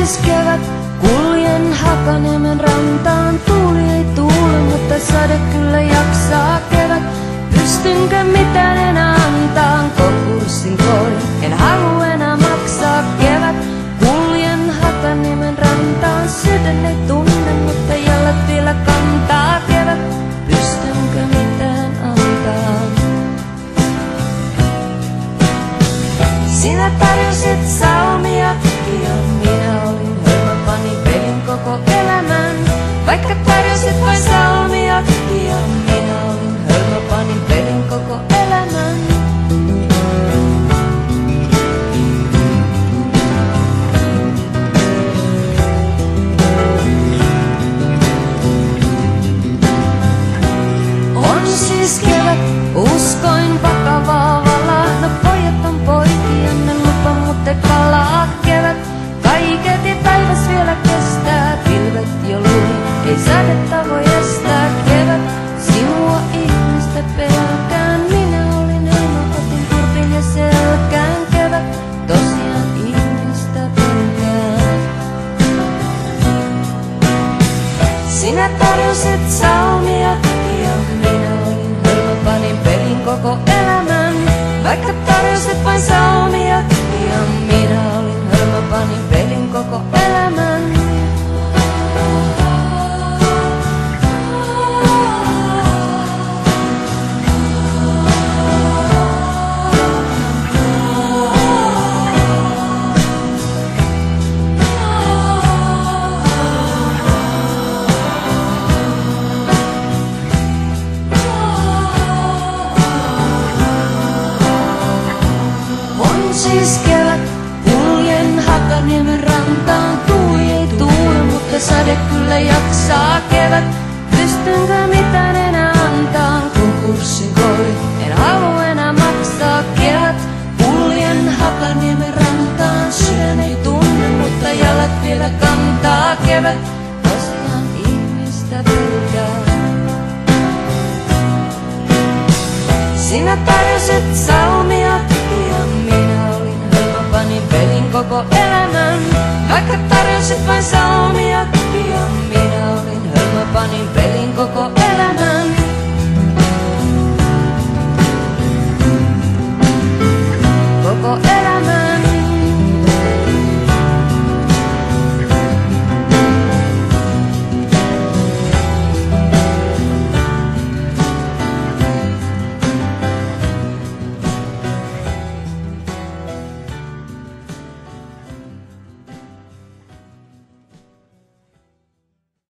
siis kevät, kuljen Hakaniemen rantaan. Tuuli ei tuule, mutta sade kyllä jaksaa kevät. Pystynkö mitään enää antaan, konkurssin koin, en halua enää maksaa kevät. Kuljen Hakaniemen rantaan, sydän ei tunne, mutta jalat vielä kantaa kevät. Pystynkö mitään antaan? Sinä tarjosit salmia ja minä olin hölmö, panin pelin koko elämän. Vaikka tarjosit vain salmia ja minä olin hölmö, panin pelin koko elämän. On siis kevät, uskoin vakavaa valaa. No pojat on poikia, ne lupa mut et palaa kevät. Kaiketi taivas vielä kestää, pilvet jo lumi, ei sadetta voi estää kevät. Sinua ihmistä pelkään, minä olin aina, otin turpin ja selkään kevät. Tosiaan ihmistä pelkään. Sinä tarjosit salmia ja minä olin hölmö, panin pelin koko elämän. Vaikka tarjosit vain salmia ja minä olin hölmö, panin pelin koko elämän. Siis kevät, kuljen Hakaniemen rantaan. Tuuli ei tuule, mutta sade kyllä jaksaa kevät. Pystynkö mitään enää antaan, konkurssin koin, en halua enää maksaa kevät. Kuljen Hakaniemen rantaan, sydän ei tunne, mutta jalat vielä kantaa kevät. Tosiaan ihmistä pelkää. Sinä tarjosit salmia ja minä olin hölmö, panin pelin koko elämän.